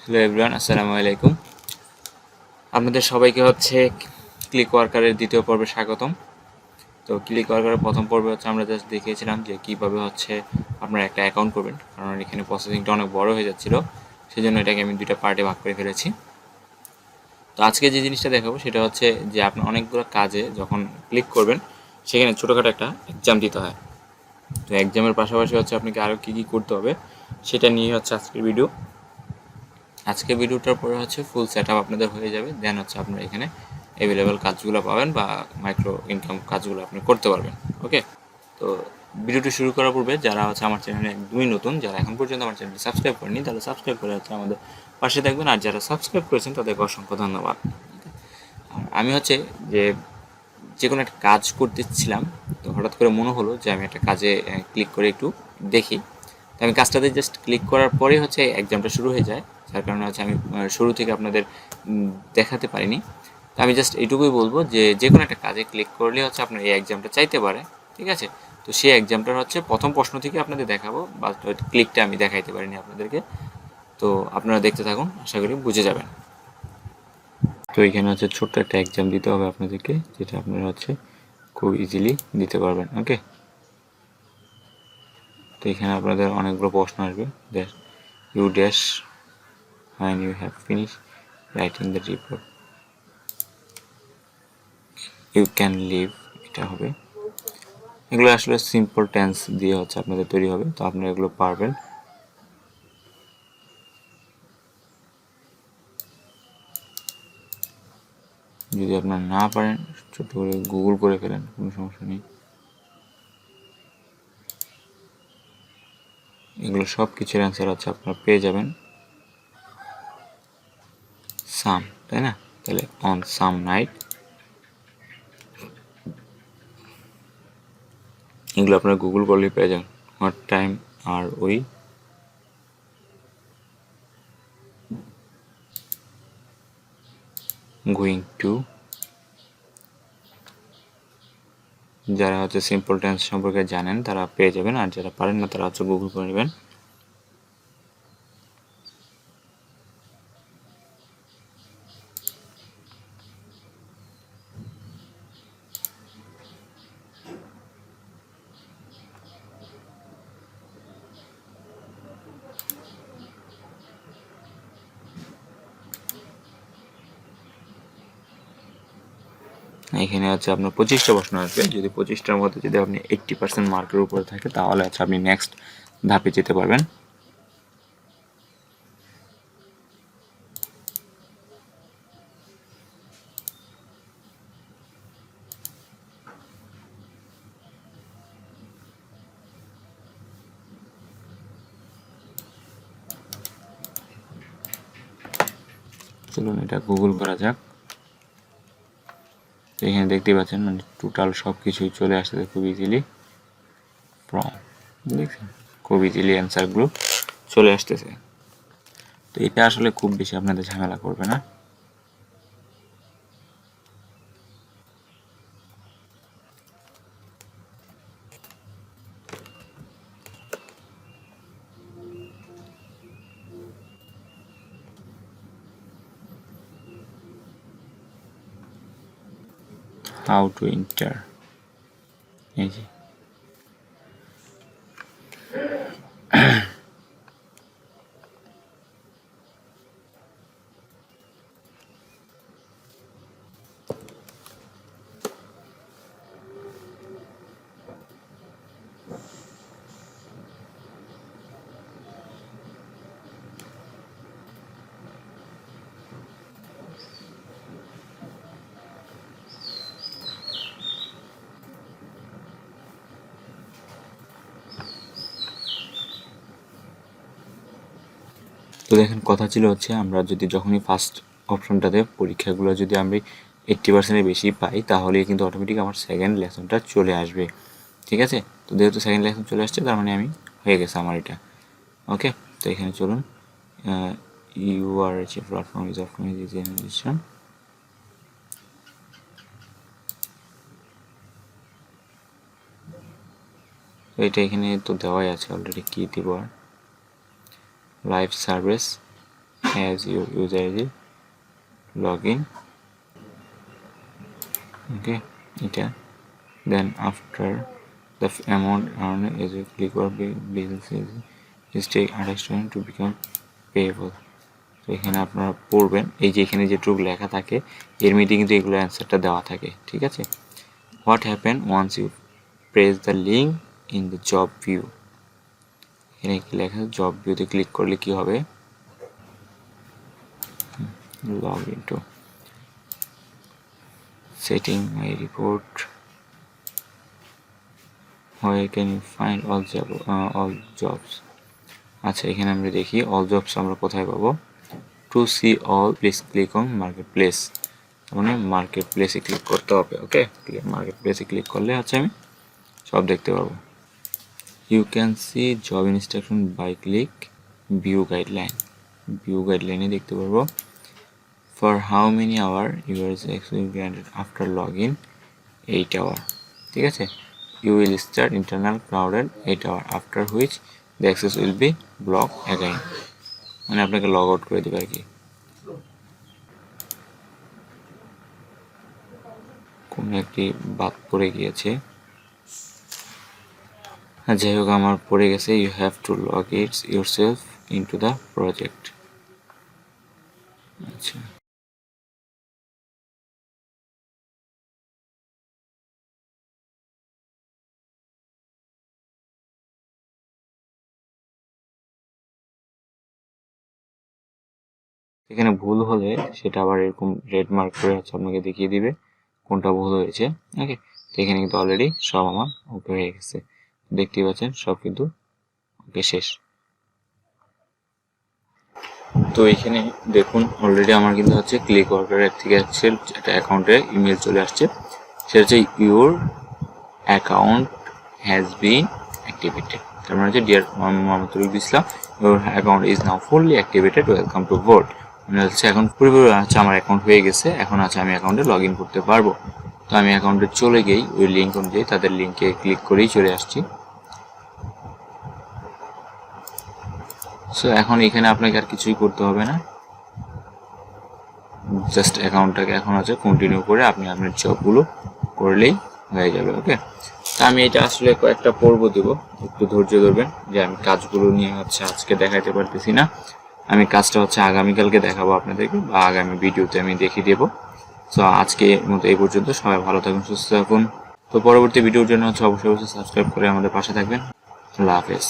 Hello everyone, আসসালামু আলাইকুম। আপনাদের সবাইকে হচ্ছে ক্লিক ওয়ার্কারের দ্বিতীয় পর্বে স্বাগতম। তো ক্লিক ওয়ার্কারের প্রথম পর্বে হচ্ছে আমরা জাস্ট দেখিয়েছিলাম যে কীভাবে হচ্ছে আপনারা একটা অ্যাকাউন্ট করবেন, কারণ এখানে প্রসেসিংটা অনেক বড় হয়ে যাচ্ছিলো, সেই জন্য এটাকে আমি দুইটা পার্টে ভাগ করে ফেলেছি। তো আজকে যে জিনিসটা দেখাবো সেটা হচ্ছে যে আপনার অনেকগুলো কাজে যখন ক্লিক করবেন সেখানে ছোটোখাটো একটা এক্সাম দিতে হয়। তো এক্সামের পাশাপাশি হচ্ছে আপনাকে আরও কী কী করতে হবে সেটা নিয়ে হচ্ছে আজকের ভিডিও। আজকে ভিডিওটার পরে হচ্ছে ফুল সেট আপ আপনাদের হয়ে যাবে, দেন হচ্ছে আপনারা এখানে অ্যাভেলেবেল কাজগুলো পাবেন বা মাইক্রো ইনকাম কাজগুলো আপনি করতে পারবেন। ওকে, তো ভিডিওটি শুরু করার পূর্বে যারা হচ্ছে আমার চ্যানেলে একদমই নতুন, যারা এখন পর্যন্ত আমার চ্যানেলটি সাবস্ক্রাইব করেনি, তাহলে সাবস্ক্রাইব করে হচ্ছে আমাদের পাশে থাকবেন, আর যারা সাবস্ক্রাইব করেছেন তাদেরকে অসংখ্য ধন্যবাদ। আর আমি হচ্ছে যে কোনো একটা কাজ করতেছিলাম, তো হঠাৎ করে মনে হলো যে আমি একটা কাজে ক্লিক করে একটু দেখি। তো আমি কাজটাতে জাস্ট ক্লিক করার পরেই হচ্ছে এক্সামটা শুরু হয়ে যায়, যার কারণে হচ্ছে আমি শুরু থেকে আপনাদের দেখাতে পারিনি। তো আমি জাস্ট এইটুকুই বলবো যে যে কোনো একটা কাজে ক্লিক করলে হচ্ছে আপনার এই এক্সামটা চাইতে পারে, ঠিক আছে? তো সেই এক্সামটার হচ্ছে প্রথম প্রশ্ন থেকে আপনাদের দেখাবো, বা ক্লিকটা আমি দেখাইতে পারিনি আপনাদেরকে। তো আপনারা দেখতে থাকুন, আশা করি বুঝে যাবেন। তো এখানে হচ্ছে ছোট্ট একটা এক্সাম দিতে হবে আপনাদেরকে, যেটা আপনারা হচ্ছে খুব ইজিলি দিতে পারবেন। ওকে, তো এখানে আপনাদের অনেকগুলো প্রশ্ন আসবে। You dash when you have finished writing the report you can leave, এটা হবে। এগুলো আসলে সিম্পল টেন্স দিয়ে হচ্ছে আপনাদের তৈরি হবে, তো আপনারা এগুলো পারবেন। যদি আপনারা না পারেন ছোট করে গুগল করে ফেলেন, কোনো সমস্যা নেই। এগুলো সব কিছুর অ্যান্সার হচ্ছে আপনারা পেয়ে যাবেন। সাম, তাই না? তাহলে অন সাম নাইট, এগুলো আপনারা গুগল করলেই পেয়ে যাবেন। হোয়াট টাইম আর ওই গোয়িং টু। যারা হচ্ছে সিম্পল টেন্স সম্পর্কে জানেন তারা পেয়ে যাবেন, আর যারা পারেন না তারা হচ্ছে গুগল করে নেবেন। এখানে হচ্ছে আপনার 25টা প্রশ্ন আসবে। যদি 25টার মধ্যে যদি আপনি 80% মার্কের উপরে থাকে তাহলে হচ্ছে আপনি নেক্সট ধাপে যেতে পারবেন। চলুন এটা গুগল করা যাক। এখানে দেখতে পাচ্ছেন মানে টোটাল সব কিছুই চলে আসতেছে খুব ইজিলি। দেখছেন, খুব ইজিলি অ্যান্সারগুলো চলে আসতেছে। তো এটা আসলে খুব বেশি আপনাদের ঝামেলা করবে না। হাউ টু এন্টার, এই যে তো দেখেন, কথা ছিল হচ্ছে আমরা যদি যখনই ফার্স্ট অপশনটাতে পরীক্ষাগুলো যদি আমি 80%-এর বেশি পাই তাহলে কিন্তু অটোমেটিক আমার সেকেন্ড লেসনটা চলে আসবে, ঠিক আছে? তো যেহেতু সেকেন্ড লেসন চলে আসছে তার মানে আমি হয়ে গেছে আমার এটা। ওকে, তো এখানে চলুন you are a platform is optimization. তো এটা এখানে তো দেওয়াই আছে অলরেডি, কী দিব আর live service as your user ID login. Okay, এটা then after the amount earned as a Clickworker business is take 28 to become payable. তো এখানে আপনারা পড়বেন, এই যে এখানে যেটুকু লেখা থাকে এর মধ্যে কিন্তু এগুলো অ্যান্সারটা দেওয়া থাকে, ঠিক আছে। What happen once you press the link in the job view, এখানে কি লেখা, জব ভিউতে ক্লিক করলে কি হবে, log into setting my report, where can you find all jobs। আচ্ছা এখানে আমরা দেখি অল জবস আমরা কোথায় পাবো, to see all please click on market place, মানে মার্কেট প্লেসে ক্লিক করতে হবে। ওকে, মার্কেট প্লেসে ক্লিক করলে হচ্ছে আমি সব দেখতে পারবো। You can see job instruction by click view guideline, view গাইডলাইনে দেখতে পারবো। For how many hour your granted after log in 8 hour, ঠিক আছে। You will start internal crowded 8 hours after which the access will be blocked again, মানে আপনাকে log out করে দেবে আর কি। কোন একটি বাদ পড়ে গিয়েছে, যাই হোক আমার পড়ে গেছে, you have to log it yourself into the project. আচ্ছা এখানে ভুল হলে সেটা আবার এরকম রেড মার্ক করে হচ্ছে আপনাকে দেখিয়ে দিবে কোনটা ভুল হয়েছে। ওকে, তো এখানে কিন্তু অলরেডি সব আমার ওকে হয়ে গেছে, দেখতেই পাচ্ছেন সব কিন্তু ওকে শেষ। তো এখানে দেখুন অলরেডি আমার কিন্তু হচ্ছে ক্লিক ওয়ার্কারের থেকে হচ্ছে একটা অ্যাকাউন্টে ইমেল চলে আসছে, সেটা হচ্ছে your account has been activated, তার মানে হচ্ছে dear Mohammadul Islam your account is now fully activated, welcome to board, মানে হচ্ছে এখন পুরোপুরি হচ্ছে আমার অ্যাকাউন্ট হয়ে গেছে, এখন আছে আমি অ্যাকাউন্টে লগ ইন করতে পারবো। তো আমি অ্যাকাউন্টে চলে গেই, ওই লিঙ্ক অনুযায়ী তাদের লিঙ্কে ক্লিক করেই চলে আসছি। সো এখন এখানে আপনাকে আর কিছুই করতে হবে না, জাস্ট অ্যাকাউন্টটাকে এখন আছে কন্টিনিউ করে আপনি আপনার জবগুলো করলেই হয়ে যাবে। ওকে, তা আমি এটা আসলে কয়েকটা পর্ব দেবো, একটু ধৈর্য ধরবেন, যে আমি কাজগুলো নিয়ে হচ্ছে আজকে দেখাইতে পারতেছি না, আমি কাজটা হচ্ছে আগামীকালকে দেখাবো আপনাদেরকে, বা আগামী ভিডিওতে আমি দেখিয়ে দেবো। সো আজকে মতো এই পর্যন্ত, সবাই ভালো থাকুন, সুস্থ থাকুন। তো পরবর্তী ভিডিওর জন্য হচ্ছে অবশ্যই সাবস্ক্রাইব করে আমাদের পাশে থাকবেন। আল্লাহ হাফেজ।